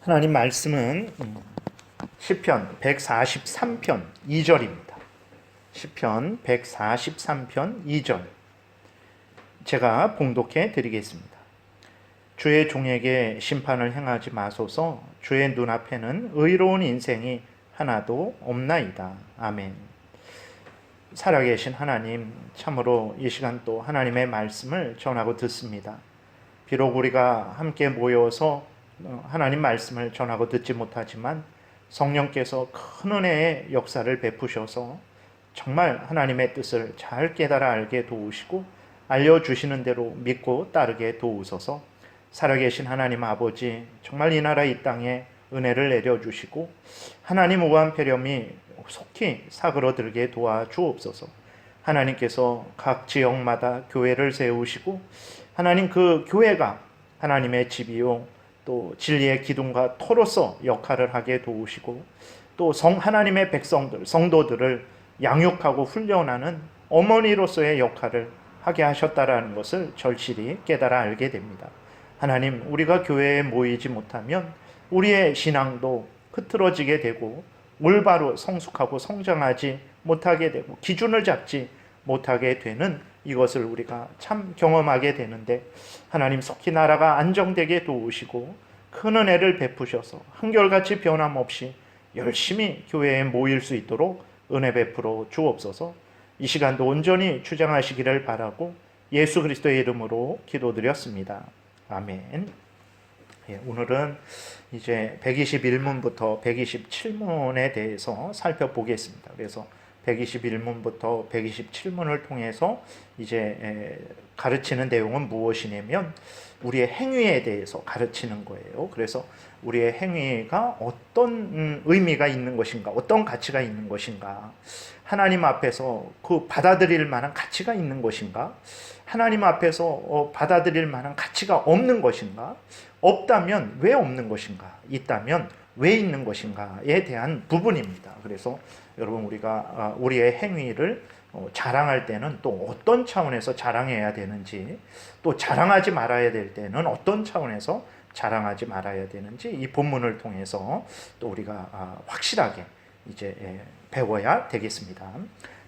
하나님 말씀은 시편 143편 2절입니다. 시편 143편 2절 제가 봉독해 드리겠습니다. 주의 종에게 심판을 행하지 마소서. 주의 눈앞에는 의로운 인생이 하나도 없나이다. 아멘. 살아계신 하나님, 참으로 이 시간 또 하나님의 말씀을 전하고 듣습니다. 비록 우리가 함께 모여서 하나님 말씀을 전하고 듣지 못하지만 성령께서 큰 은혜의 역사를 베푸셔서 정말 하나님의 뜻을 잘 깨달아 알게 도우시고 알려주시는 대로 믿고 따르게 도우소서. 살아계신 하나님 아버지, 정말 이 나라 이 땅에 은혜를 내려주시고 하나님 무한폐렴이 속히 사그러들게 도와주옵소서. 하나님께서 각 지역마다 교회를 세우시고 하나님 그 교회가 하나님의 집이요 또 진리의 기둥과 터로서 역할을 하게 도우시고 또 하나님의 백성들, 성도들을 양육하고 훈련하는 어머니로서의 역할을 하게 하셨다라는 것을 절실히 깨달아 알게 됩니다. 하나님, 우리가 교회에 모이지 못하면 우리의 신앙도 흐트러지게 되고 올바로 성숙하고 성장하지 못하게 되고 기준을 잡지 못하게 되는 이것을 우리가 참 경험하게 되는데, 하나님 속히 나라가 안정되게 도우시고 큰 은혜를 베푸셔서 한결같이 변함없이 열심히 교회에 모일 수 있도록 은혜 베풀어 주옵소서. 이 시간도 온전히 주장하시기를 바라고 예수 그리스도의 이름으로 기도드렸습니다. 아멘. 오늘은 이제 121문부터 127문에 대해서 살펴보겠습니다. 그래서 121문부터 127문을 통해서 이제 가르치는 내용은 무엇이냐면 우리의 행위에 대해서 가르치는 거예요. 그래서 우리의 행위가 어떤 의미가 있는 것인가, 어떤 가치가 있는 것인가, 하나님 앞에서 그 받아들일 만한 가치가 있는 것인가, 하나님 앞에서 받아들일 만한 가치가 없는 것인가, 없다면 왜 없는 것인가, 있다면 왜 있는 것인가에 대한 부분입니다. 그래서 여러분, 우리가 우리의 행위를 자랑할 때는 또 어떤 차원에서 자랑해야 되는지, 또 자랑하지 말아야 될 때는 어떤 차원에서 자랑하지 말아야 되는지 이 본문을 통해서 또 우리가 확실하게 이제 배워야 되겠습니다.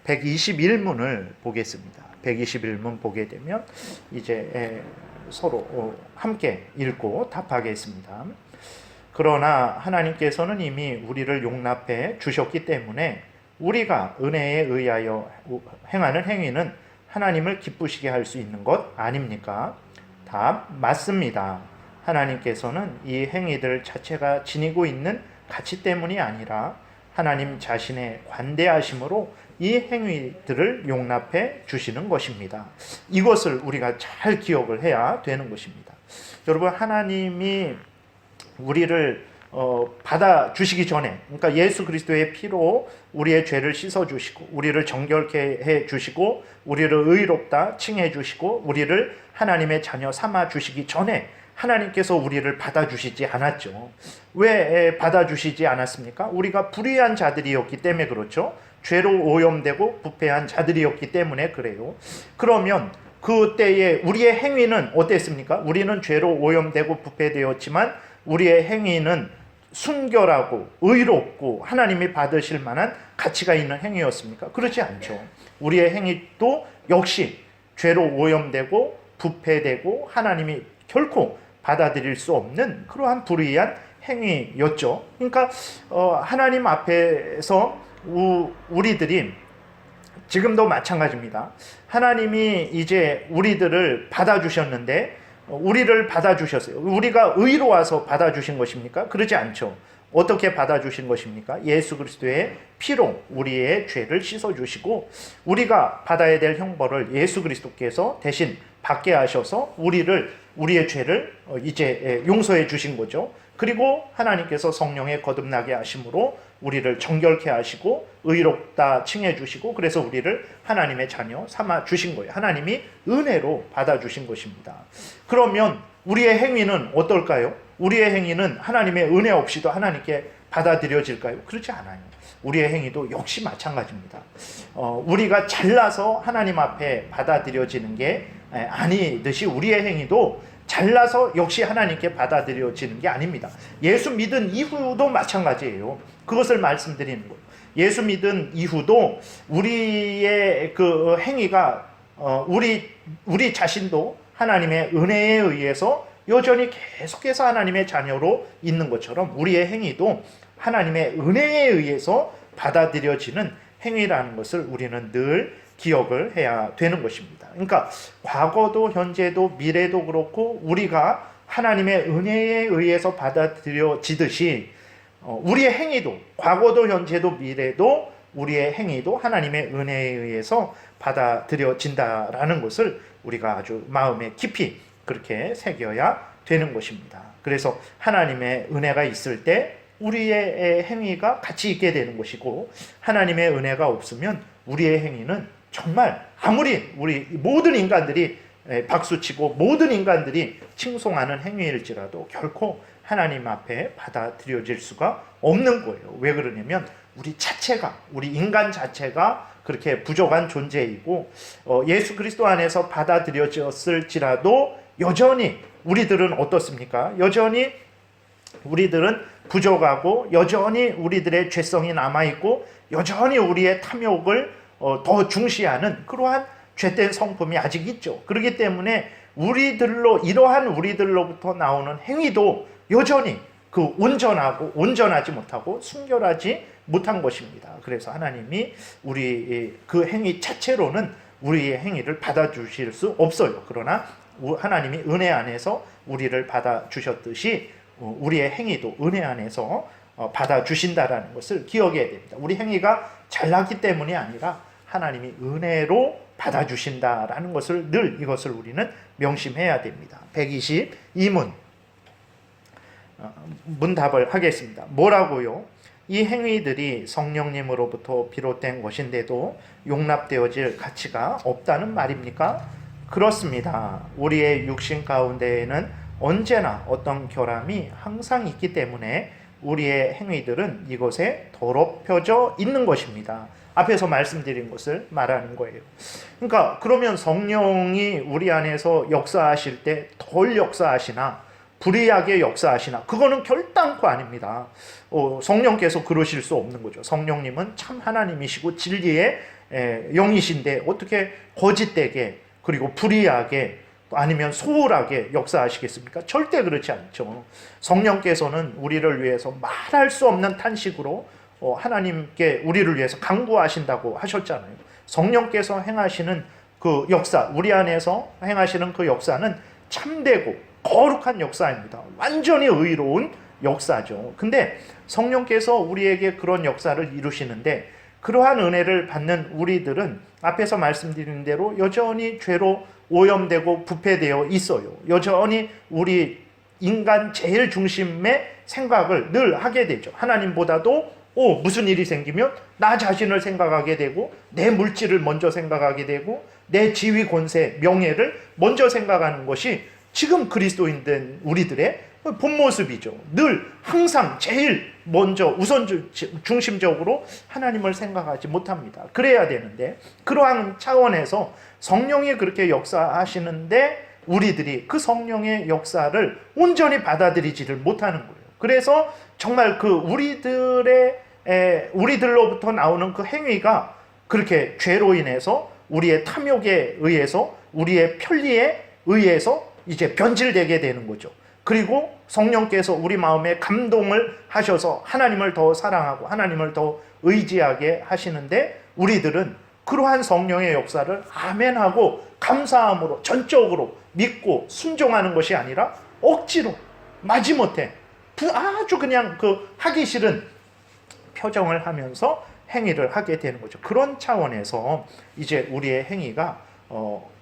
121문을 보겠습니다. 121문 보게 되면 이제 서로 함께 읽고 답하겠습니다. 그러나 하나님께서는 이미 우리를 용납해 주셨기 때문에 우리가 은혜에 의하여 행하는 행위는 하나님을 기쁘시게 할 수 있는 것 아닙니까? 답, 맞습니다. 하나님께서는 이 행위들 자체가 지니고 있는 가치 때문이 아니라 하나님 자신의 관대하심으로 이 행위들을 용납해 주시는 것입니다. 이것을 우리가 잘 기억을 해야 되는 것입니다. 여러분, 하나님이 우리를 받아주시기 전에, 그러니까 예수 그리스도의 피로 우리의 죄를 씻어주시고 우리를 정결케 해주시고 우리를 의롭다 칭해주시고 우리를 하나님의 자녀 삼아주시기 전에 하나님께서 우리를 받아주시지 않았죠. 왜 받아주시지 않았습니까? 우리가 불의한 자들이었기 때문에 그렇죠. 죄로 오염되고 부패한 자들이었기 때문에 그래요. 그러면 그때의 우리의 행위는 어땠습니까? 우리는 죄로 오염되고 부패되었지만 우리의 행위는 순결하고 의롭고 하나님이 받으실 만한 가치가 있는 행위였습니까? 그렇지 않죠. 우리의 행위도 역시 죄로 오염되고 부패되고 하나님이 결코 받아들일 수 없는 그러한 불의한 행위였죠. 그러니까 하나님 앞에서 우리들이 지금도 마찬가지입니다. 하나님이 이제 우리들을 받아주셨는데 우리를 받아주셨어요. 우리가 의로워서 받아주신 것입니까? 그러지 않죠. 어떻게 받아주신 것입니까? 예수 그리스도의 피로 우리의 죄를 씻어주시고 우리가 받아야 될 형벌을 예수 그리스도께서 대신 받게 하셔서 우리의 죄를 이제 용서해 주신 거죠. 그리고 하나님께서 성령의 거듭나게 하심으로 우리를 정결케 하시고 의롭다 칭해 주시고 그래서 우리를 하나님의 자녀 삼아 주신 거예요. 하나님이 은혜로 받아 주신 것입니다. 그러면 우리의 행위는 어떨까요? 우리의 행위는 하나님의 은혜 없이도 하나님께 받아들여질까요? 그렇지 않아요. 우리의 행위도 역시 마찬가지입니다. 우리가 잘나서 하나님 앞에 받아들여지는 게 아니듯이 우리의 행위도 잘나서 역시 하나님께 받아들여지는 게 아닙니다. 예수 믿은 이후도 마찬가지예요. 그것을 말씀드리는 거예요. 예수 믿은 이후도 우리의 그 행위가 우리 자신도 하나님의 은혜에 의해서 여전히 계속해서 하나님의 자녀로 있는 것처럼 우리의 행위도 하나님의 은혜에 의해서 받아들여지는 행위라는 것을 우리는 늘 기억을 해야 되는 것입니다. 그러니까 과거도 현재도 미래도 그렇고 우리가 하나님의 은혜에 의해서 받아들여지듯이 우리의 행위도 과거도 현재도 미래도 우리의 행위도 하나님의 은혜에 의해서 받아들여진다라는 것을 우리가 아주 마음에 깊이 그렇게 새겨야 되는 것입니다. 그래서 하나님의 은혜가 있을 때 우리의 행위가 가치 있게 되는 것이고 하나님의 은혜가 없으면 우리의 행위는 정말 아무리 우리 모든 인간들이 박수치고 모든 인간들이 칭송하는 행위일지라도 결코 하나님 앞에 받아들여질 수가 없는 거예요. 왜 그러냐면 우리 인간 자체가 그렇게 부족한 존재이고 예수 그리스도 안에서 받아들여졌을지라도 여전히 우리들은 어떻습니까? 여전히 우리들은 부족하고 여전히 우리들의 죄성이 남아있고 여전히 우리의 탐욕을 더 중시하는 그러한 죄된 성품이 아직 있죠. 그렇기 때문에 이러한 우리들로부터 나오는 행위도 여전히 그 온전하지 못하고 순결하지 못한 것입니다. 그래서 하나님이 우리 그 행위 자체로는 우리의 행위를 받아주실 수 없어요. 그러나 하나님이 은혜 안에서 우리를 받아주셨듯이 우리의 행위도 은혜 안에서 받아주신다라는 것을 기억해야 됩니다. 우리 행위가 잘나기 때문이 아니라 하나님이 은혜로 받아주신다라는 것을 늘 이것을 우리는 명심해야 됩니다. 122문 문답을 하겠습니다. 뭐라고요? 이 행위들이 성령님으로부터 비롯된 것인데도 용납되어질 가치가 없다는 말입니까? 그렇습니다. 우리의 육신 가운데에는 언제나 어떤 결함이 항상 있기 때문에 우리의 행위들은 이것에 더럽혀져 있는 것입니다. 앞에서 말씀드린 것을 말하는 거예요. 그러니까 그러면 성령이 우리 안에서 역사하실 때 덜 역사하시나 불의하게 역사하시나 그거는 결단코 아닙니다. 성령께서 그러실 수 없는 거죠. 성령님은 참 하나님이시고 진리의 영이신데 어떻게 거짓되게 그리고 불의하게 아니면 소홀하게 역사하시겠습니까? 절대 그렇지 않죠. 성령께서는 우리를 위해서 말할 수 없는 탄식으로 하나님께 우리를 위해서 간구하신다고 하셨잖아요. 성령께서 행하시는 그 역사, 우리 안에서 행하시는 그 역사는 참되고 거룩한 역사입니다. 완전히 의로운 역사죠. 근데 성령께서 우리에게 그런 역사를 이루시는데 그러한 은혜를 받는 우리들은 앞에서 말씀드린 대로 여전히 죄로 오염되고 부패되어 있어요. 여전히 우리 인간 제일 중심의 생각을 늘 하게 되죠. 하나님보다도 무슨 일이 생기면 나 자신을 생각하게 되고 내 물질을 먼저 생각하게 되고 내 지위 권세 명예를 먼저 생각하는 것이 지금 그리스도인 된 우리들의 본 모습이죠. 늘 항상 제일 먼저 중심적으로 하나님을 생각하지 못합니다. 그래야 되는데 그러한 차원에서 성령이 그렇게 역사하시는데 우리들이 그 성령의 역사를 온전히 받아들이지를 못하는 거예요. 그래서 정말 그 우리들로부터 나오는 그 행위가 그렇게 죄로 인해서 우리의 탐욕에 의해서 우리의 편리에 의해서 이제 변질되게 되는 거죠. 그리고 성령께서 우리 마음에 감동을 하셔서 하나님을 더 사랑하고 하나님을 더 의지하게 하시는데 우리들은 그러한 성령의 역사를 아멘하고 감사함으로 전적으로 믿고 순종하는 것이 아니라 억지로 마지못해 아주 그냥 하기 싫은 표정을 하면서 행위를 하게 되는 거죠. 그런 차원에서 이제 우리의 행위가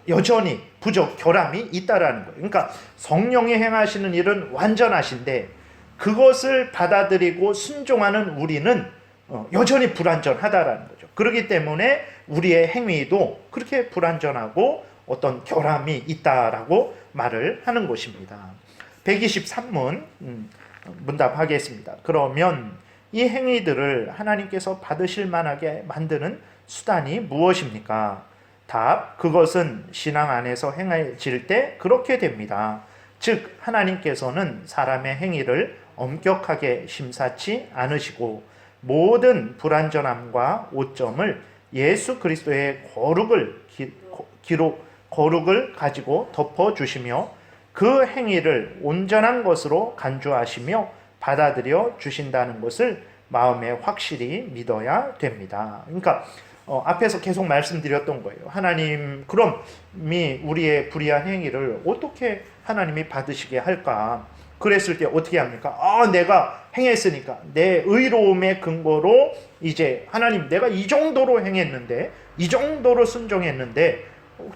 여전히 결함이 있다라는 거예요. 그러니까 성령이 행하시는 일은 완전하신데 그것을 받아들이고 순종하는 우리는 여전히 불완전하다라는 거죠. 그렇기 때문에 우리의 행위도 그렇게 불완전하고 어떤 결함이 있다라고 말을 하는 것입니다. 123문 문답하겠습니다. 그러면 이 행위들을 하나님께서 받으실 만하게 만드는 수단이 무엇입니까? 답, 그것은 신앙 안에서 행해질 때 그렇게 됩니다. 즉 하나님께서는 사람의 행위를 엄격하게 심사치 않으시고 모든 불완전함과 오점을 예수 그리스도의 거룩을 가지고 덮어주시며 그 행위를 온전한 것으로 간주하시며 받아들여 주신다는 것을 마음에 확실히 믿어야 됩니다. 그러니까 앞에서 계속 말씀드렸던 거예요. 하나님 그럼이 우리의 불의한 행위를 어떻게 하나님이 받으시게 할까? 그랬을 때 어떻게 합니까? 내가 행했으니까 내 의로움의 근거로 이제 하나님 내가 이 정도로 행했는데 이 정도로 순종했는데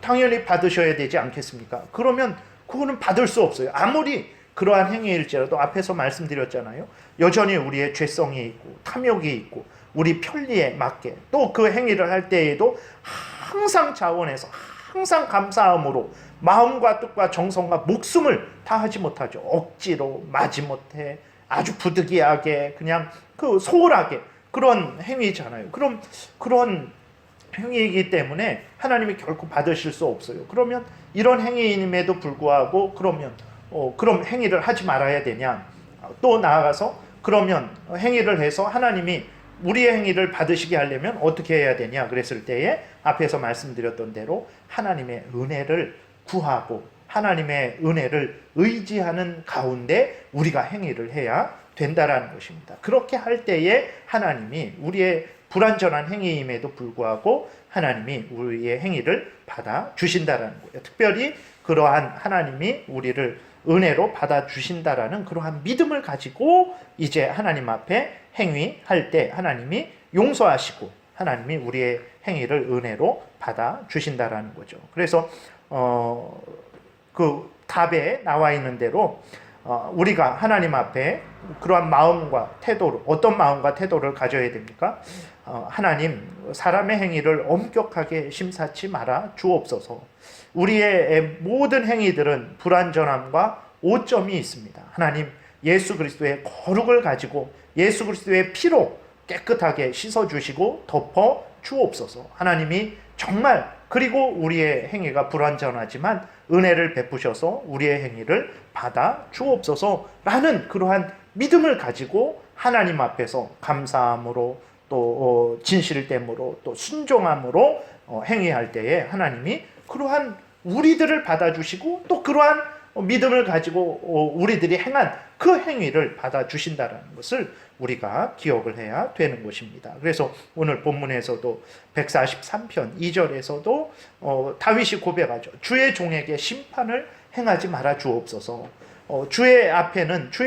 당연히 받으셔야 되지 않겠습니까? 그러면 그거는 받을 수 없어요. 아무리 그러한 행위일지라도 앞에서 말씀드렸잖아요. 여전히 우리의 죄성이 있고 탐욕이 있고 우리 편리에 맞게 또 그 행위를 할 때에도 항상 자원해서 항상 감사함으로 마음과 뜻과 정성과 목숨을 다하지 못하죠. 억지로 마지못해 아주 부득이하게 그냥 그 소홀하게 그런 행위잖아요. 그럼 그런 행위이기 때문에 하나님이 결코 받으실 수 없어요. 그러면 이런 행위임에도 불구하고 그럼 행위를 하지 말아야 되냐? 또 나아가서 그러면 행위를 해서 하나님이 우리의 행위를 받으시게 하려면 어떻게 해야 되냐? 그랬을 때에 앞에서 말씀드렸던 대로 하나님의 은혜를 구하고 하나님의 은혜를 의지하는 가운데 우리가 행위를 해야 된다라는 것입니다. 그렇게 할 때에 하나님이 우리의 불완전한 행위임에도 불구하고 하나님이 우리의 행위를 받아주신다라는 거예요. 특별히 그러한 하나님이 우리를 은혜로 받아주신다라는 그러한 믿음을 가지고 이제 하나님 앞에 행위할 때 하나님이 용서하시고 하나님이 우리의 행위를 은혜로 받아주신다라는 거죠. 그래서 그 답에 나와 있는 대로 우리가 하나님 앞에 그러한 마음과 태도를 어떤 마음과 태도를 가져야 됩니까? 하나님 사람의 행위를 엄격하게 심사치 말아 주옵소서. 우리의 모든 행위들은 불완전함과 오점이 있습니다. 하나님 예수 그리스도의 거룩을 가지고 예수 그리스도의 피로 깨끗하게 씻어주시고 덮어 주옵소서. 하나님이 정말 그리고 우리의 행위가 불완전하지만 은혜를 베푸셔서 우리의 행위를 받아 주옵소서라는 그러한 믿음을 가지고 하나님 앞에서 감사함으로 또 진실됨으로 또 순종함으로 행위할 때에 하나님이 그러한 우리들을 받아주시고 또 그러한 믿음을 가지고 우리들이 행한 그 행위를 받아주신다는 것을 우리가 기억을 해야 되는 것입니다. 그래서 오늘 본문에서도 143편 2절에서도 다윗이 고백하죠. 주의 종에게 심판을 행하지 말아 주옵소서. 주의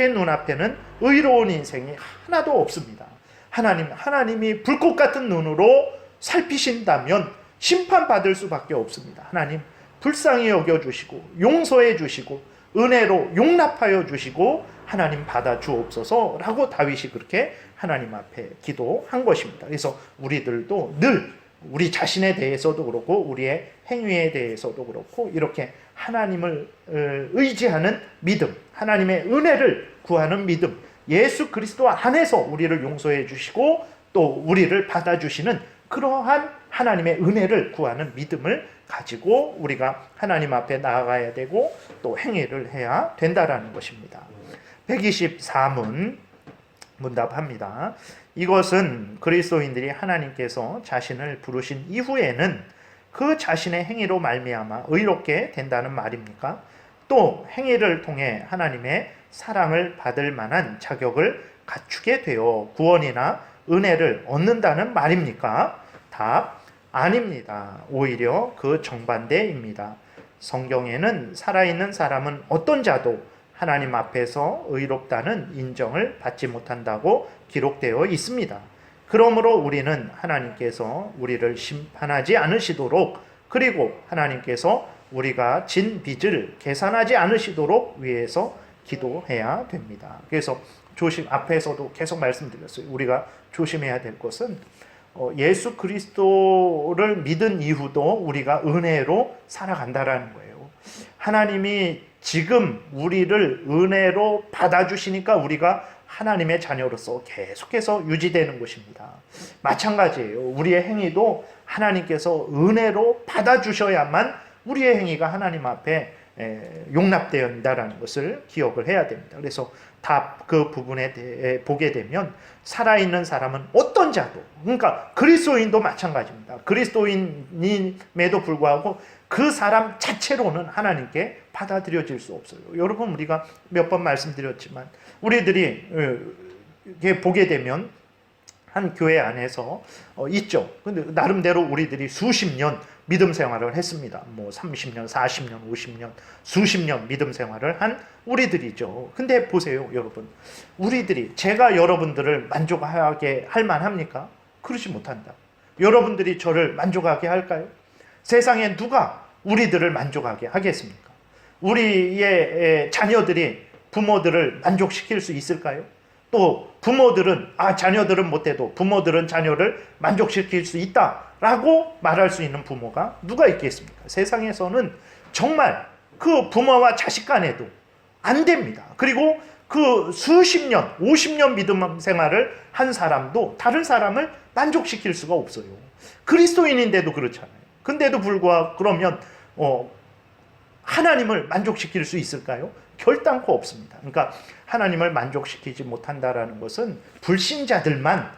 눈앞에는 의로운 인생이 하나도 없습니다. 하나님이 불꽃 같은 눈으로 살피신다면 심판받을 수밖에 없습니다. 하나님 불쌍히 여겨주시고 용서해 주시고 은혜로 용납하여 주시고 하나님 받아 주옵소서라고 다윗이 그렇게 하나님 앞에 기도한 것입니다. 그래서 우리들도 늘 우리 자신에 대해서도 그렇고 우리의 행위에 대해서도 그렇고 이렇게 하나님을 의지하는 믿음, 하나님의 은혜를 구하는 믿음, 예수 그리스도 안에서 우리를 용서해 주시고 또 우리를 받아주시는 그러한 하나님의 은혜를 구하는 믿음을 가지고 우리가 하나님 앞에 나아가야 되고 또 행위를 해야 된다라는 것입니다. 124문 문답합니다. 이것은 그리스도인들이 하나님께서 자신을 부르신 이후에는 그 자신의 행위로 말미암아 의롭게 된다는 말입니까? 또 행위를 통해 하나님의 사랑을 받을 만한 자격을 갖추게 되어 구원이나 은혜를 얻는다는 말입니까? 답, 아닙니다. 오히려 그 정반대입니다. 성경에는 살아있는 사람은 어떤 자도 하나님 앞에서 의롭다는 인정을 받지 못한다고 기록되어 있습니다. 그러므로 우리는 하나님께서 우리를 심판하지 않으시도록 그리고 하나님께서 우리가 진 빚을 계산하지 않으시도록 위해서 기도해야 됩니다. 그래서 앞에서도 계속 말씀드렸어요. 우리가 조심해야 될 것은 예수 그리스도를 믿은 이후도 우리가 은혜로 살아간다라는 거예요. 하나님이 지금 우리를 은혜로 받아주시니까 우리가 하나님의 자녀로서 계속해서 유지되는 것입니다. 마찬가지예요. 우리의 행위도 하나님께서 은혜로 받아주셔야만 우리의 행위가 하나님 앞에 용납된다라는 것을 기억을 해야 됩니다. 그래서 다 그 부분에 대해 보게 되면 살아있는 사람은 어떤 자도, 그러니까 그리스도인도 마찬가지입니다. 그리스도인임에도 불구하고 그 사람 자체로는 하나님께 받아들여질 수 없어요. 여러분, 우리가 몇 번 말씀드렸지만 우리들이 이렇게 보게 되면 한 교회 안에서 있죠. 근데 나름대로 우리들이 수십 년 믿음 생활을 했습니다. 뭐 30년, 40년, 50년, 수십 년 믿음 생활을 한 우리들이죠. 근데 보세요, 여러분. 우리들이, 제가 여러분들을 만족하게 할 만합니까? 그러지 못한다. 여러분들이 저를 만족하게 할까요? 세상에 누가 우리들을 만족하게 하겠습니까? 우리의 자녀들이 부모들을 만족시킬 수 있을까요? 또 부모들은 자녀들은 못해도 부모들은 자녀를 만족시킬 수 있다라고 말할 수 있는 부모가 누가 있겠습니까? 세상에서는 정말 그 부모와 자식 간에도 안 됩니다. 그리고 그 수십 년, 50년 믿음 생활을 한 사람도 다른 사람을 만족시킬 수가 없어요. 그리스도인인데도 그렇잖아요. 근데도 불구하고 그러면 하나님을 만족시킬 수 있을까요? 결단코 없습니다. 그러니까 하나님을 만족시키지 못한다라는 것은 불신자들만,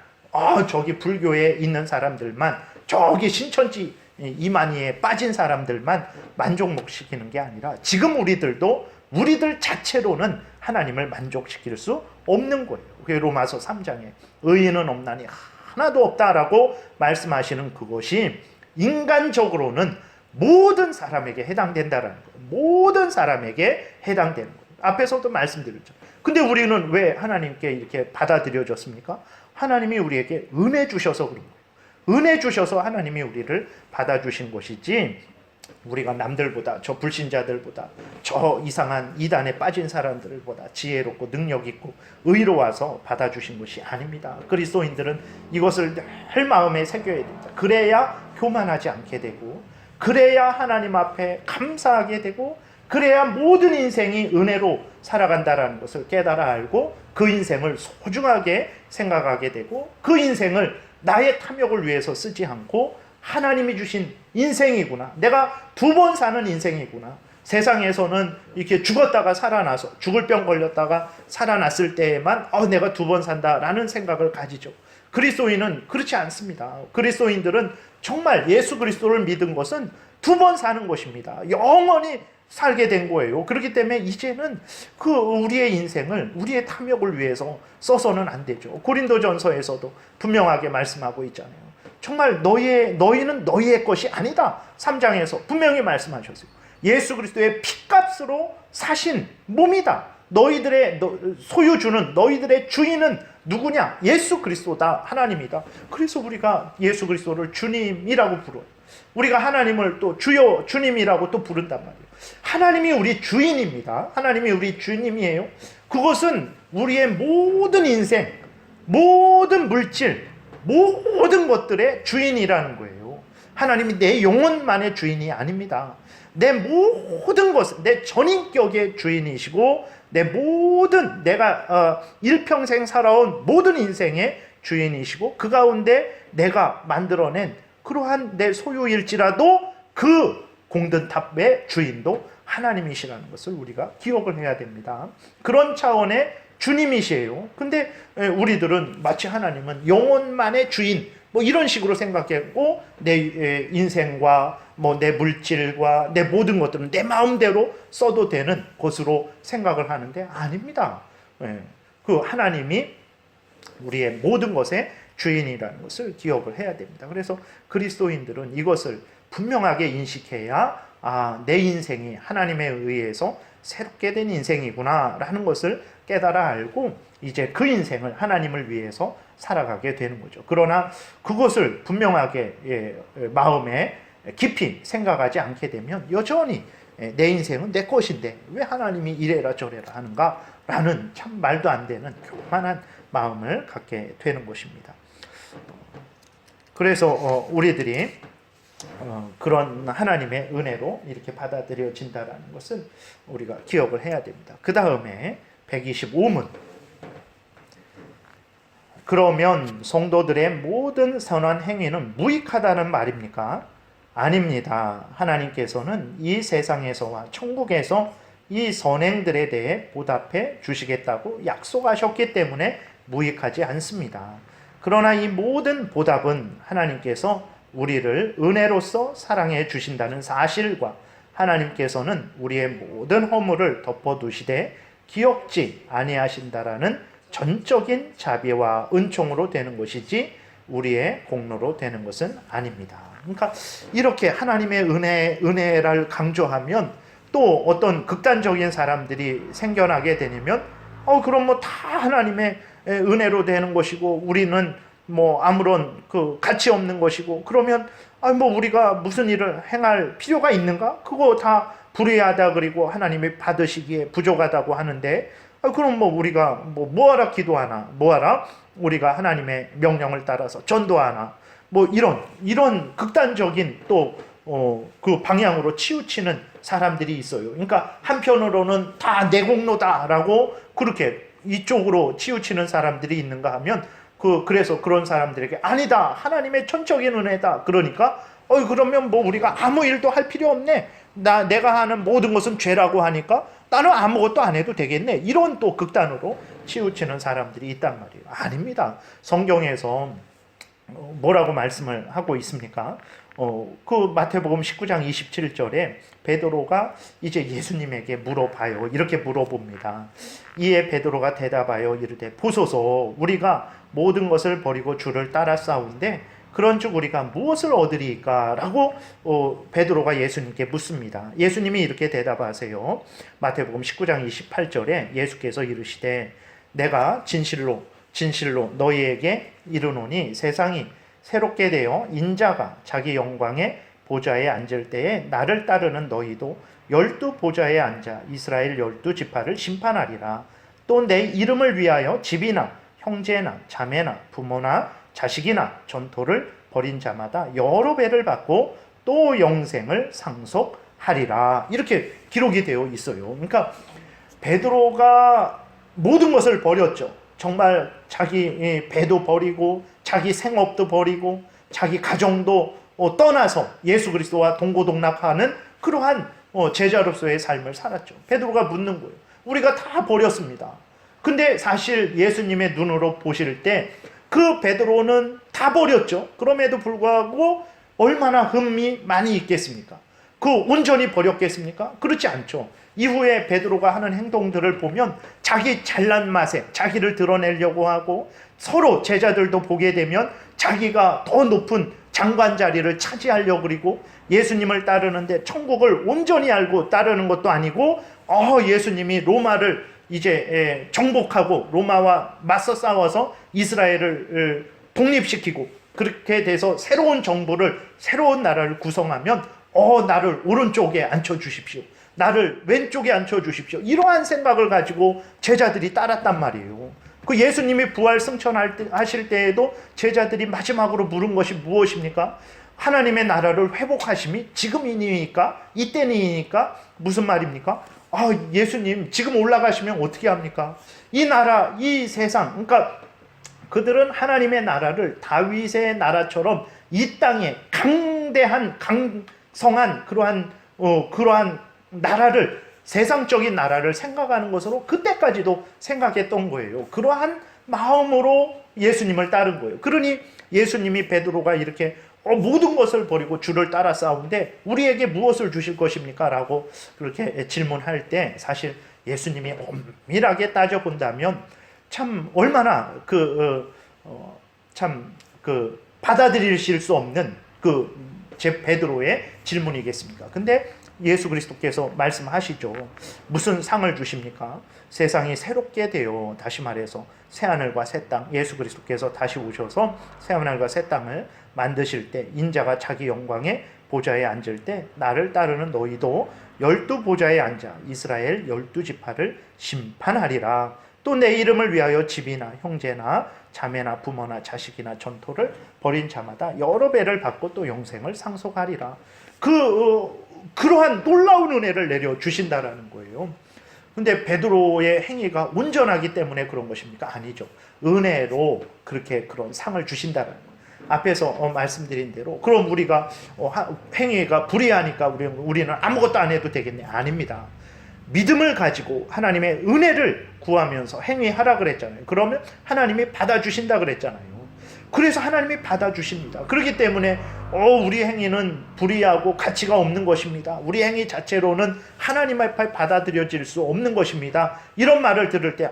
저기 불교에 있는 사람들만, 저기 신천지 이만희에 빠진 사람들만 만족시키는 게 아니라 지금 우리들 자체로는 하나님을 만족시킬 수 없는 거예요. 그게 로마서 3장에 의인은 없나니 하나도 없다라고 말씀하시는 그것이 인간적으로는 모든 사람에게 해당된다라는 거예요. 모든 사람에게 해당되는 거예요. 앞에서도 말씀드렸죠. 근데 우리는 왜 하나님께 이렇게 받아들여졌습니까? 하나님이 우리에게 은혜 주셔서 그런 거예요. 은혜 주셔서 하나님이 우리를 받아주신 것이지, 우리가 남들보다, 저 불신자들보다, 저 이상한 이단에 빠진 사람들보다 지혜롭고 능력 있고 의로워서 받아주신 것이 아닙니다. 그리스도인들은 이것을 늘 마음에 새겨야 됩니다. 그래야 교만하지 않게 되고, 그래야 하나님 앞에 감사하게 되고, 그래야 모든 인생이 은혜로 살아간다는 것을 깨달아 알고 그 인생을 소중하게 생각하게 되고, 그 인생을 나의 탐욕을 위해서 쓰지 않고 하나님이 주신 인생이구나, 내가 두 번 사는 인생이구나, 세상에서는 이렇게 죽었다가 살아나서, 죽을 병 걸렸다가 살아났을 때에만 내가 두 번 산다라는 생각을 가지죠. 그리스도인은 그렇지 않습니다. 그리스도인들은 정말 예수 그리스도를 믿은 것은 두 번 사는 것입니다. 영원히 살게 된 거예요. 그렇기 때문에 이제는 우리의 인생을 우리의 탐욕을 위해서 써서는 안 되죠. 고린도전서에서도 분명하게 말씀하고 있잖아요. 정말 너희는 너희의 것이 아니다. 3장에서 분명히 말씀하셨어요. 예수 그리스도의 피값으로 사신 몸이다. 너희들의 소유주는, 너희들의 주인은 누구냐? 예수 그리스도다. 하나님이다. 그래서 우리가 예수 그리스도를 주님이라고 불러요. 우리가 하나님을 또 주여, 주님이라고 또 부른단 말이에요. 하나님이 우리 주인입니다. 하나님이 우리 주님이에요. 그것은 우리의 모든 인생, 모든 물질, 모든 것들의 주인이라는 거예요. 하나님이 내 영혼만의 주인이 아닙니다. 내 모든 것, 내 전인격의 주인이시고, 내 모든, 내가 일평생 살아온 모든 인생의 주인이시고, 그 가운데 내가 만들어낸 그러한 내 소유일지라도 그 공든탑의 주인도 하나님이시라는 것을 우리가 기억을 해야 됩니다. 그런 차원의 주님이시에요. 근데 우리들은 마치 하나님은 영혼만의 주인, 뭐 이런 식으로 생각했고, 내 인생과 내 물질과 내 모든 것들은 내 마음대로 써도 되는 것으로 생각을 하는데 아닙니다. 그 하나님이 우리의 모든 것의 주인이라는 것을 기억을 해야 됩니다. 그래서 그리스도인들은 이것을 분명하게 인식해야 내 인생이 하나님에 의해서 새롭게 된 인생이구나 라는 것을 깨달아 알고 이제 그 인생을 하나님을 위해서 살아가게 되는 거죠. 그러나 그것을 분명하게 마음에 깊이 생각하지 않게 되면 여전히 내 인생은 내 것인데 왜 하나님이 이래라 저래라 하는가 라는 참 말도 안 되는 교만한 마음을 갖게 되는 것입니다. 그래서 우리들이 그런 하나님의 은혜로 이렇게 받아들여진다라는 것을 우리가 기억을 해야 됩니다. 그 다음에 125문. 그러면 성도들의 모든 선한 행위는 무익하다는 말입니까? 아닙니다. 하나님께서는 이 세상에서와 천국에서 이 선행들에 대해 보답해 주시겠다고 약속하셨기 때문에 무익하지 않습니다. 그러나 이 모든 보답은 하나님께서 우리를 은혜로서 사랑해 주신다는 사실과 하나님께서는 우리의 모든 허물을 덮어두시되 기억지 아니하신다라는 전적인 자비와 은총으로 되는 것이지 우리의 공로로 되는 것은 아닙니다. 그러니까 이렇게 하나님의 은혜를 강조하면 또 어떤 극단적인 사람들이 생겨나게 되면 그럼 뭐 다 하나님의 은혜로 되는 것이고 우리는 뭐 아무런 그 가치 없는 것이고 그러면 뭐 우리가 무슨 일을 행할 필요가 있는가? 그거 다 불의하다 그리고 하나님이 받으시기에 부족하다고 하는데 그럼 뭐 우리가 뭐하라 기도하나? 뭐하라? 우리가 하나님의 명령을 따라서 전도하나? 뭐 이런 극단적인 또 그 방향으로 치우치는 사람들이 있어요. 그러니까 한편으로는 다 내 공로다라고 그렇게 이쪽으로 치우치는 사람들이 있는가 하면 그래서 그런 사람들에게 아니다 하나님의 천적인 은혜다 그러니까 그러면 뭐 우리가 아무 일도 할 필요 없네 내가 하는 모든 것은 죄라고 하니까 나는 아무것도 안 해도 되겠네 이런 또 극단으로 치우치는 사람들이 있단 말이에요. 아닙니다. 성경에서 뭐라고 말씀을 하고 있습니까? 그 마태복음 19장 27절에 베드로가 이제 예수님에게 물어봐요. 이렇게 물어봅니다. 이에 베드로가 대답하여 이르되 보소서 우리가 모든 것을 버리고 주를 따라 싸운데 그런즉 우리가 무엇을 얻으리까? 라고 베드로가 예수님께 묻습니다. 예수님이 이렇게 대답하세요. 마태복음 19장 28절에 예수께서 이르시되 내가 진실로 너희에게 이르노니 세상이 새롭게 되어 인자가 자기 영광의 보좌에 앉을 때에 나를 따르는 너희도 12 보좌에 앉아 이스라엘 12지파를 심판하리라. 또 내 이름을 위하여 집이나 형제나 자매나 부모나 자식이나 전토를 벌인 자마다 여러 배를 받고 또 영생을 상속하리라. 이렇게 기록이 되어 있어요. 그러니까 베드로가 모든 것을 버렸죠. 정말 자기 배도 버리고 자기 생업도 버리고 자기 가정도 떠나서 예수 그리스도와 동고동락하는 그러한 제자로서의 삶을 살았죠. 베드로가 묻는 거예요. 우리가 다 버렸습니다. 근데 사실 예수님의 눈으로 보실 때 그 베드로는 다 버렸죠. 그럼에도 불구하고 얼마나 흠이 많이 있겠습니까? 그 온전히 버렸겠습니까? 그렇지 않죠. 이후에 베드로가 하는 행동들을 보면 자기 잘난 맛에 자기를 드러내려고 하고 서로 제자들도 보게 되면 자기가 더 높은 장관 자리를 차지하려고 그리고 예수님을 따르는데 천국을 온전히 알고 따르는 것도 아니고 예수님이 로마를 이제 정복하고 로마와 맞서 싸워서 이스라엘을 독립시키고 그렇게 돼서 새로운 정부를 새로운 나라를 구성하면 나를 오른쪽에 앉혀주십시오. 나를 왼쪽에 앉혀주십시오. 이러한 생각을 가지고 제자들이 따랐단 말이에요. 그 예수님이 부활 승천하실 때에도 제자들이 마지막으로 물은 것이 무엇입니까? 하나님의 나라를 회복하심이 지금이니까? 이때니까? 무슨 말입니까? 예수님 지금 올라가시면 어떻게 합니까? 이 나라, 이 세상, 그러니까 그들은 하나님의 나라를 다윗의 나라처럼 이 땅에 강대한 강성한 그러한 나라를 세상적인 나라를 생각하는 것으로 그때까지도 생각했던 거예요. 그러한 마음으로 예수님을 따른 거예요. 그러니 예수님이 베드로가 이렇게 모든 것을 버리고 주를 따라 싸우는데 우리에게 무엇을 주실 것입니까? 라고 그렇게 질문할 때 사실 예수님이 엄밀하게 따져본다면 참 얼마나 받아들이실 수 없는 제 베드로의 질문이겠습니까? 근데 예수 그리스도께서 말씀하시죠. 무슨 상을 주십니까? 세상이 새롭게 되어 다시 말해서 새하늘과 새 땅, 예수 그리스도께서 다시 오셔서 새하늘과 새 땅을 만드실 때 인자가 자기 영광의 보좌에 앉을 때 나를 따르는 너희도 12 보좌에 앉아 이스라엘 12지파를 심판하리라. 또 내 이름을 위하여 집이나 형제나 자매나 부모나 자식이나 전토를 벌인 자마다 여러 배를 받고 또 영생을 상속하리라. 그러한 놀라운 은혜를 내려 주신다라는 거예요. 근데 베드로의 행위가 온전하기 때문에 그런 것입니까? 아니죠. 은혜로 그렇게 그런 상을 주신다라는 거예요. 앞에서 말씀드린 대로 그럼 우리가 행위가 불의하니까 우리는 아무것도 안 해도 되겠네? 아닙니다. 믿음을 가지고 하나님의 은혜를 구하면서 행위하라 그랬잖아요. 그러면 하나님이 받아주신다 그랬잖아요. 그래서 하나님이 받아주십니다. 그렇기 때문에 우리 행위는 불의하고 가치가 없는 것입니다. 우리 행위 자체로는 하나님 앞에 받아들여질 수 없는 것입니다. 이런 말을 들을 때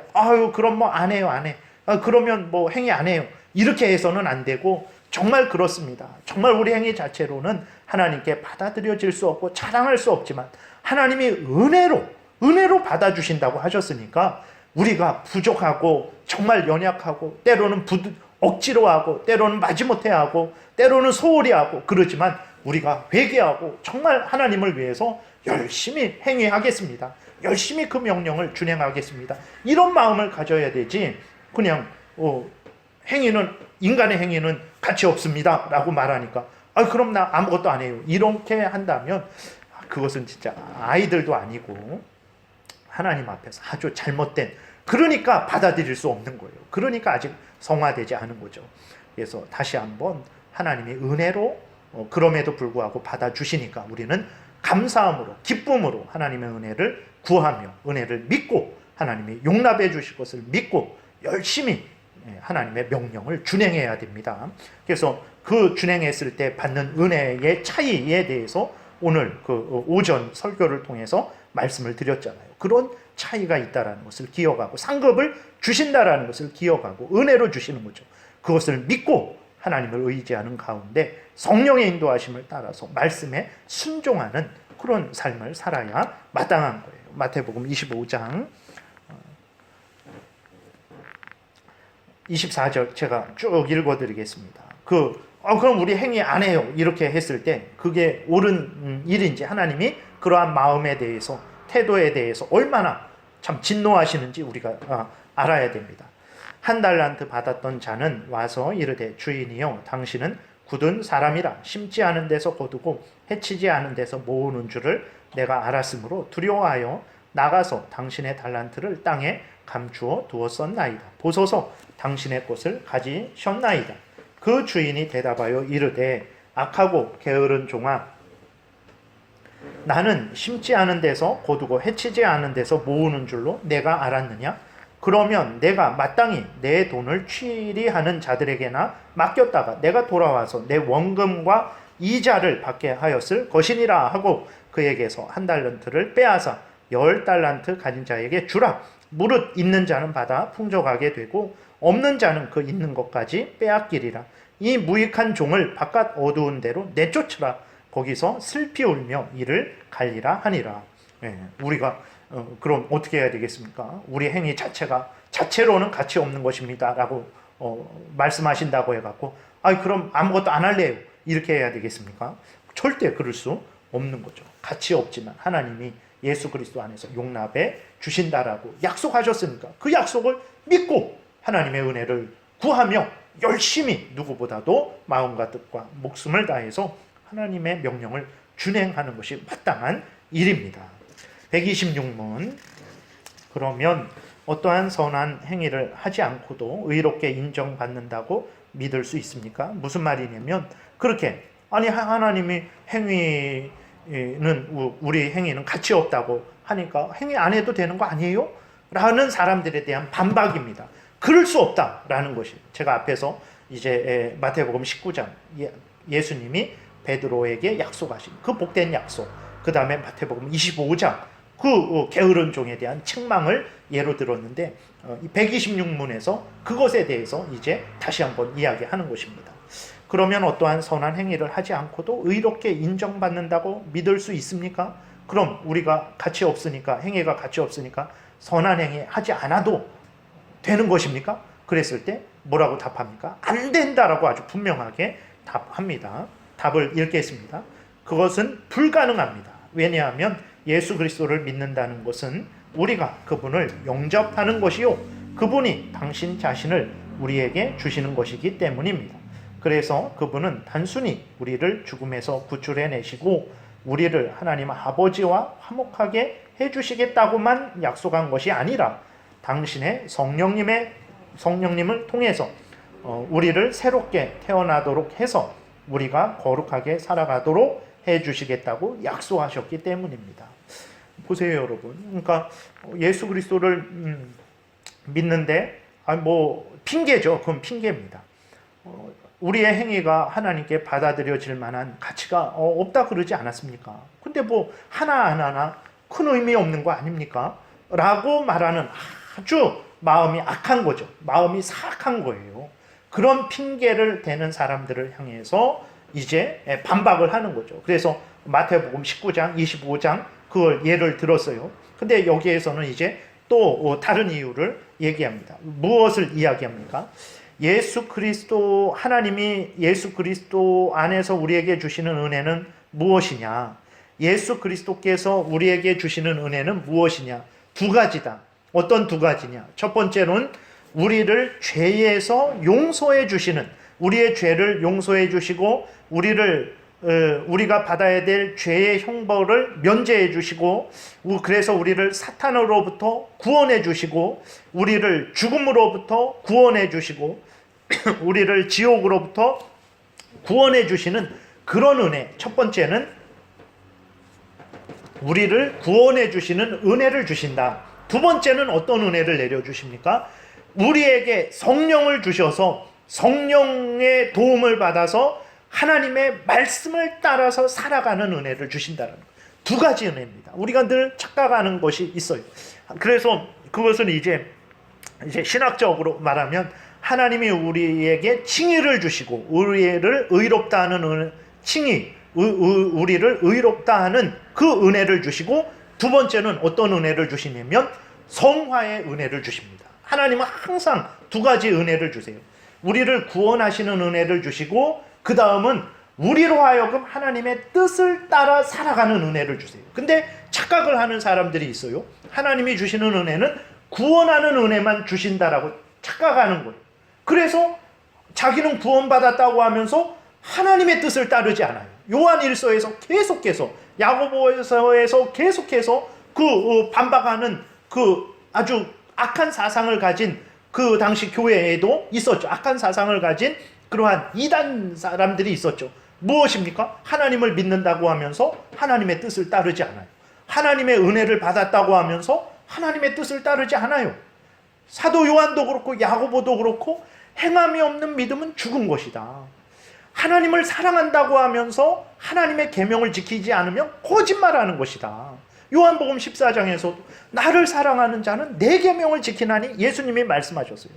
그럼 뭐 안 해요, 안 해. 그러면 뭐 행위 안 해요. 이렇게 해서는 안 되고 정말 그렇습니다. 정말 우리 행위 자체로는 하나님께 받아들여질 수 없고 자랑할 수 없지만 하나님이 은혜로 받아주신다고 하셨으니까 우리가 부족하고 정말 연약하고 때로는 억지로 하고 때로는 마지못해 하고 때로는 소홀히 하고 그러지만 우리가 회개하고 정말 하나님을 위해서 열심히 행위하겠습니다. 열심히 그 명령을 준행하겠습니다. 이런 마음을 가져야 되지 그냥 인간의 행위는 가치 없습니다 라고 말하니까 그럼 나 아무것도 안 해요 이렇게 한다면 그것은 진짜 아이들도 아니고 하나님 앞에서 아주 잘못된 그러니까 받아들일 수 없는 거예요. 그러니까 아직 성화되지 않은 거죠. 그래서 다시 한번 하나님의 은혜로 그럼에도 불구하고 받아주시니까 우리는 감사함으로 기쁨으로 하나님의 은혜를 구하며 은혜를 믿고 하나님이 용납해 주실 것을 믿고 열심히 하나님의 명령을 준행해야 됩니다. 그래서 그 준행했을 때 받는 은혜의 차이에 대해서 오늘 그 오전 설교를 통해서 말씀을 드렸잖아요. 그런 차이가 있다라는 것을 기억하고 상급을 주신다라는 것을 기억하고 은혜로 주시는 거죠. 그것을 믿고 하나님을 의지하는 가운데 성령의 인도하심을 따라서 말씀에 순종하는 그런 삶을 살아야 마땅한 거예요. 마태복음 25장 24절 제가 쭉 읽어드리겠습니다. 그럼 우리 행위 안 해요 이렇게 했을 때 그게 옳은 일인지 하나님이 그러한 마음에 대해서 태도에 대해서 얼마나 참 진노하시는지 우리가 알아야 됩니다. 1달란트 받았던 자는 와서 이르되 주인이여 당신은 굳은 사람이라 심지 않은 데서 거두고 해치지 않은 데서 모으는 줄을 내가 알았으므로 두려워하여 나가서 당신의 달란트를 땅에 감추어 두었었나이다. 보소서 당신의 것을 가지셨나이다. 그 주인이 대답하여 이르되 악하고 게으른 종아 나는 심지 않은 데서 거두고 해치지 않은 데서 모으는 줄로 내가 알았느냐? 그러면 내가 마땅히 내 돈을 취리하는 자들에게나 맡겼다가 내가 돌아와서 내 원금과 이자를 받게 하였을 것이니라 하고 그에게서 1달란트를 빼앗아 10달란트 가진 자에게 주라. 무릇 있는 자는 받아 풍족하게 되고 없는 자는 그 있는 것까지 빼앗기리라. 이 무익한 종을 바깥 어두운 데로 내쫓으라. 거기서 슬피 울며 이를 갈리라 하니라. 우리가 그럼 어떻게 해야 되겠습니까? 우리 행위 자체로는 가치 없는 것입니다 라고 말씀하신다고 해갖고 그럼 아무것도 안 할래요 이렇게 해야 되겠습니까? 절대 그럴 수 없는 거죠. 가치 없지만 하나님이 예수 그리스도 안에서 용납해 주신다라고 약속하셨으니까 그 약속을 믿고 하나님의 은혜를 구하며 열심히 누구보다도 마음과 뜻과 목숨을 다해서 하나님의 명령을 준행하는 것이 마땅한 일입니다. 126문 그러면 어떠한 선한 행위를 하지 않고도 의롭게 인정받는다고 믿을 수 있습니까? 무슨 말이냐면 그렇게 하나님이 행위는 우리 행위는 가치 없다고 하니까 행위 안 해도 되는 거 아니에요? 라는 사람들에 대한 반박입니다. 그럴 수 없다라는 것이 제가 앞에서 이제 마태복음 19장 예수님이 베드로에게 약속하신 그 복된 약속 그 다음에 마태복음 25장 그 게으른 종에 대한 책망을 예로 들었는데 126문에서 그것에 대해서 이제 다시 한번 이야기하는 것입니다. 그러면 어떠한 선한 행위를 하지 않고도 의롭게 인정받는다고 믿을 수 있습니까? 그럼 우리가 가치 없으니까 행위가 가치 없으니까 선한 행위 하지 않아도 되는 것입니까? 그랬을 때 뭐라고 답합니까? 안 된다라고 아주 분명하게 답합니다. 답을 읽겠습니다. 그것은 불가능합니다. 왜냐하면 예수 그리스도를 믿는다는 것은 우리가 그분을 영접하는 것이요 그분이 당신 자신을 우리에게 주시는 것이기 때문입니다. 그래서 그분은 단순히 우리를 죽음에서 구출해내시고 우리를 하나님 아버지와 화목하게 해주시겠다고만 약속한 것이 아니라 당신의 성령님을 통해서 우리를 새롭게 태어나도록 해서 우리가 거룩하게 살아가도록 해주시겠다고 약속하셨기 때문입니다. 보세요, 여러분. 그러니까 예수 그리스도를 믿는데 핑계죠. 그건 핑계입니다. 우리의 행위가 하나님께 받아들여질 만한 가치가 없다 그러지 않았습니까? 근데 하나하나 큰 의미 없는 거 아닙니까? 라고 말하는 아주 마음이 악한 거죠. 마음이 사악한 거예요. 그런 핑계를 대는 사람들을 향해서 이제 반박을 하는 거죠. 그래서 마태복음 19장, 25장 그걸 예를 들었어요. 근데 여기에서는 이제 또 다른 이유를 얘기합니다. 무엇을 이야기합니까? 하나님이 예수 그리스도 안에서 우리에게 주시는 은혜는 무엇이냐? 예수 그리스도께서 우리에게 주시는 은혜는 무엇이냐? 두 가지다. 어떤 두 가지냐? 첫 번째는 우리를 죄에서 용서해 주시는, 우리의 죄를 용서해 주시고 우리가 받아야 될 죄의 형벌을 면제해 주시고, 그래서 우리를 사탄으로부터 구원해 주시고, 우리를 죽음으로부터 구원해 주시고, 우리를 지옥으로부터 구원해 주시는 그런 은혜. 첫 번째는 우리를 구원해 주시는 은혜를 주신다. 두 번째는 어떤 은혜를 내려주십니까? 우리에게 성령을 주셔서 성령의 도움을 받아서 하나님의 말씀을 따라서 살아가는 은혜를 주신다는 두 가지 은혜입니다. 우리가 늘 착각하는 것이 있어요. 그래서 그것은 이제 신학적으로 말하면 하나님이 우리에게 칭의를 주시고 우리를 의롭다 하는 칭의, 우리를 의롭다 하는 그 은혜를 주시고, 두 번째는 어떤 은혜를 주시냐면 성화의 은혜를 주십니다. 하나님은 항상 두 가지 은혜를 주세요. 우리를 구원하시는 은혜를 주시고, 그 다음은 우리로 하여금 하나님의 뜻을 따라 살아가는 은혜를 주세요. 근데 착각을 하는 사람들이 있어요. 하나님이 주시는 은혜는 구원하는 은혜만 주신다라고 착각하는 거예요. 그래서 자기는 구원받았다고 하면서 하나님의 뜻을 따르지 않아요. 요한일서에서 계속해서, 야고보서에서 계속해서 반박하는 아주 악한 사상을 가진 그 당시 교회에도 있었죠. 악한 사상을 가진 그러한 이단 사람들이 있었죠. 무엇입니까? 하나님을 믿는다고 하면서 하나님의 뜻을 따르지 않아요. 하나님의 은혜를 받았다고 하면서 하나님의 뜻을 따르지 않아요. 사도 요한도 그렇고 야고보도 그렇고 행함이 없는 믿음은 죽은 것이다. 하나님을 사랑한다고 하면서 하나님의 계명을 지키지 않으면 거짓말하는 것이다. 요한복음 14장에서도 나를 사랑하는 자는 내 계명을 지키나니 예수님이 말씀하셨어요.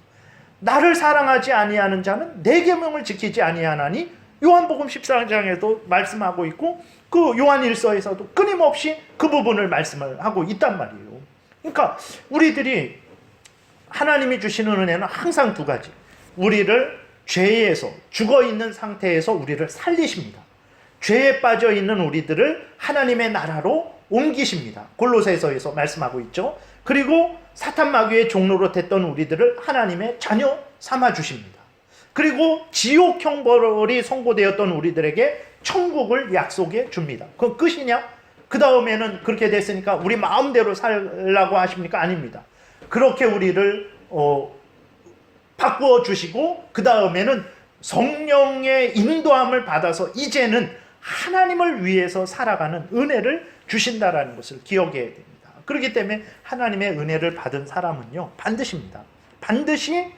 나를 사랑하지 아니하는 자는 내 계명을 지키지 아니하나니 요한복음 14장에도 말씀하고 있고, 그 요한일서에서도 끊임없이 그 부분을 말씀을 하고 있단 말이에요. 그러니까 우리들이 하나님이 주시는 은혜는 항상 두 가지. 우리를 죄에서, 죽어있는 상태에서 우리를 살리십니다. 죄에 빠져있는 우리들을 하나님의 나라로 옮기십니다. 골로새서에서 말씀하고 있죠. 그리고 사탄 마귀의 종로로 됐던 우리들을 하나님의 자녀 삼아 주십니다. 그리고 지옥 형벌이 선고되었던 우리들에게 천국을 약속해 줍니다. 그건 끝이냐? 그 다음에는 그렇게 됐으니까 우리 마음대로 살라고 하십니까? 아닙니다. 그렇게 우리를 바꾸어 주시고, 그 다음에는 성령의 인도함을 받아서 이제는 하나님을 위해서 살아가는 은혜를 주신다라는 것을 기억해야 됩니다. 그렇기 때문에 하나님의 은혜를 받은 사람은요, 반드시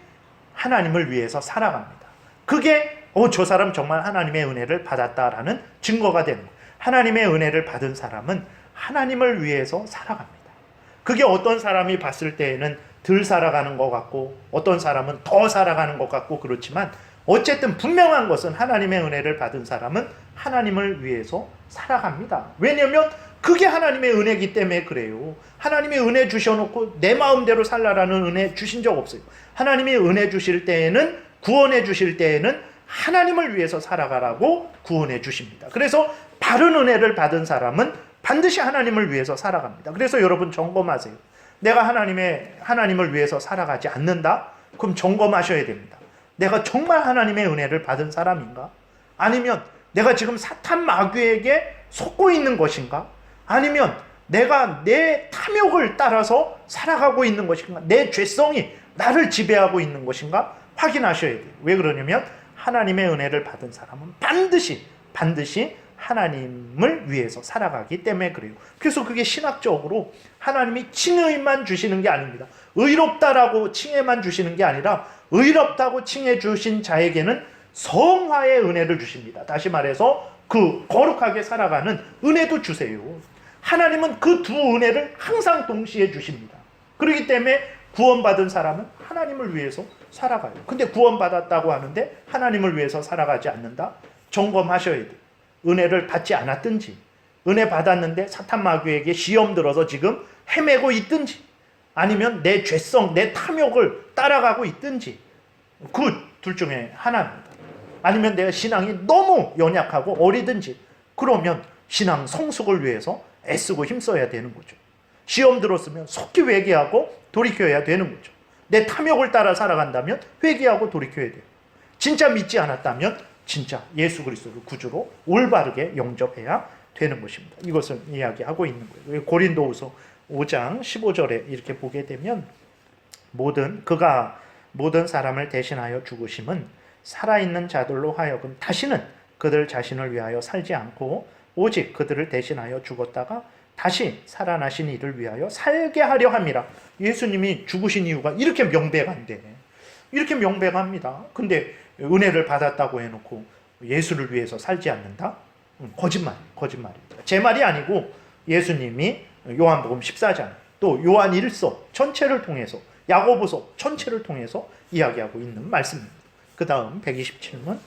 하나님을 위해서 살아갑니다. 그게 저 사람 정말 하나님의 은혜를 받았다라는 증거가 되는 거예요. 하나님의 은혜를 받은 사람은 하나님을 위해서 살아갑니다. 그게 어떤 사람이 봤을 때에는 덜 살아가는 것 같고 어떤 사람은 더 살아가는 것 같고 그렇지만, 어쨌든 분명한 것은 하나님의 은혜를 받은 사람은 하나님을 위해서 살아갑니다. 왜냐하면 그게 하나님의 은혜이기 때문에 그래요. 하나님이 은혜 주셔놓고 내 마음대로 살라라는 은혜 주신 적 없어요. 하나님이 은혜 주실 때에는, 구원해 주실 때에는 하나님을 위해서 살아가라고 구원해 주십니다. 그래서 바른 은혜를 받은 사람은 반드시 하나님을 위해서 살아갑니다. 그래서 여러분 점검하세요. 내가 하나님을 위해서 살아가지 않는다? 그럼 점검하셔야 됩니다. 내가 정말 하나님의 은혜를 받은 사람인가? 아니면 내가 지금 사탄 마귀에게 속고 있는 것인가? 아니면 내가 내 탐욕을 따라서 살아가고 있는 것인가? 내 죄성이 나를 지배하고 있는 것인가? 확인하셔야 돼요. 왜 그러냐면 하나님의 은혜를 받은 사람은 반드시 하나님을 위해서 살아가기 때문에 그래요. 그래서 그게 신학적으로 하나님이 칭의만 주시는 게 아닙니다. 의롭다라고 칭의만 주시는 게 아니라 의롭다고 칭해 주신 자에게는 성화의 은혜를 주십니다. 다시 말해서 그 거룩하게 살아가는 은혜도 주세요. 하나님은 그 두 은혜를 항상 동시에 주십니다. 그렇기 때문에 구원받은 사람은 하나님을 위해서 살아가요. 근데 구원받았다고 하는데 하나님을 위해서 살아가지 않는다? 점검하셔야 돼요. 은혜를 받지 않았든지, 은혜 받았는데 사탄 마귀에게 시험 들어서 지금 헤매고 있든지, 아니면 내 죄성, 내 탐욕을 따라가고 있든지, 그 둘 중에 하나입니다. 아니면 내가 신앙이 너무 연약하고 어리든지, 그러면 신앙 성숙을 위해서 애쓰고 힘써야 되는 거죠. 시험 들었으면 속히 회개하고 돌이켜야 되는 거죠. 내 탐욕을 따라 살아간다면 회개하고 돌이켜야 돼요. 진짜 믿지 않았다면 진짜 예수 그리스도를 구주로 올바르게 영접해야 되는 것입니다. 이것을 이야기하고 있는 거예요. 고린도후서 5장 15절에 이렇게 보게 되면 그가 모든 사람을 대신하여 죽으심은 살아있는 자들로 하여금 다시는 그들 자신을 위하여 살지 않고 오직 그들을 대신하여 죽었다가 다시 살아나신 이를 위하여 살게 하려 함이라. 예수님이 죽으신 이유가 이렇게 명백한데, 이렇게 명백합니다. 근데 은혜를 받았다고 해놓고 예수를 위해서 살지 않는다? 거짓말입니다. 제 말이 아니고 예수님이 요한복음 14장 또 요한 1서 전체를 통해서, 야고보서 전체를 통해서 이야기하고 있는 말씀입니다. 그 다음 127문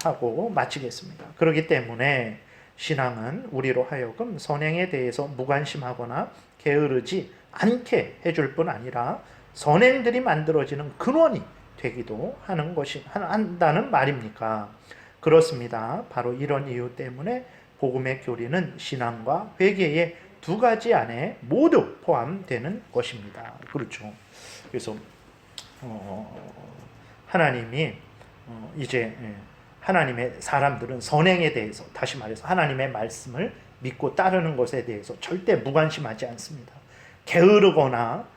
하고 마치겠습니다. 그렇기 때문에 신앙은 우리로 하여금 선행에 대해서 무관심하거나 게으르지 않게 해줄 뿐 아니라 선행들이 만들어지는 근원이 되기도 한다는 말입니까? 그렇습니다. 바로 이런 이유 때문에 복음의 교리는 신앙과 회개의 두 가지 안에 모두 포함되는 것입니다. 그렇죠. 그래서 하나님이 이제 하나님의 사람들은 선행에 대해서, 다시 말해서 하나님의 말씀을 믿고 따르는 것에 대해서 절대 무관심하지 않습니다. 게으르거나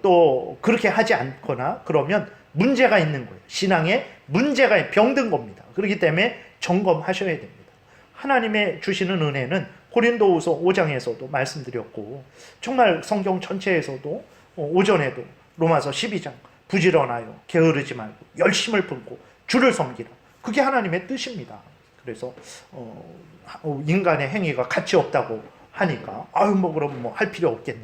또 그렇게 하지 않거나 그러면 문제가 있는 거예요. 신앙에 문제가 병든 겁니다. 그렇기 때문에 점검하셔야 됩니다. 하나님의 주시는 은혜는 고린도후서 5장에서도 말씀드렸고, 정말 성경 전체에서도 오전에도 로마서 12장 부지런하여 게으르지 말고 열심을 품고 주를 섬기라. 그게 하나님의 뜻입니다. 그래서 인간의 행위가 가치 없다고 하니까 그럼 뭐 할 필요 없겠네.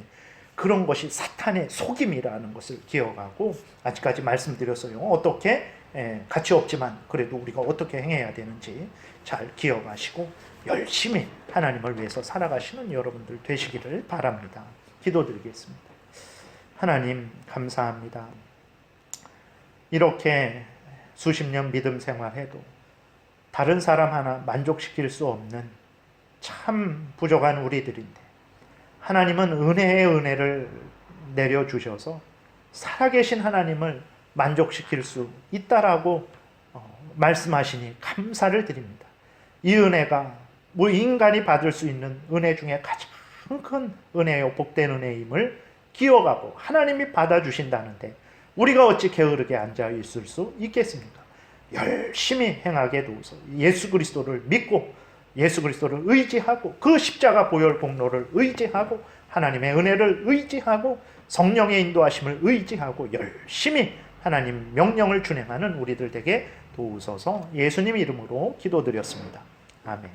그런 것이 사탄의 속임이라는 것을 기억하고, 아직까지 말씀드렸어요. 어떻게 가치 없지만 그래도 우리가 어떻게 행해야 되는지 잘 기억하시고 열심히 하나님을 위해서 살아가시는 여러분들 되시기를 바랍니다. 기도드리겠습니다. 하나님 감사합니다. 이렇게 수십 년 믿음 생활해도 다른 사람 하나 만족시킬 수 없는 참 부족한 우리들인데, 하나님은 은혜의 은혜를 내려주셔서 살아계신 하나님을 만족시킬 수 있다라고 말씀하시니 감사를 드립니다. 이 은혜가 인간이 받을 수 있는 은혜 중에 가장 큰 은혜요 복된 은혜임을 기억하고 하나님이 받아주신다는데 우리가 어찌 게으르게 앉아 있을 수 있겠습니까? 열심히 행하게 도우소. 예수 그리스도를 믿고 예수 그리스도를 의지하고 그 십자가 보혈 공로를 의지하고 하나님의 은혜를 의지하고 성령의 인도하심을 의지하고 열심히 하나님 명령을 준행하는 우리들 되게 도우소서. 예수님 이름으로 기도드렸습니다. 아멘.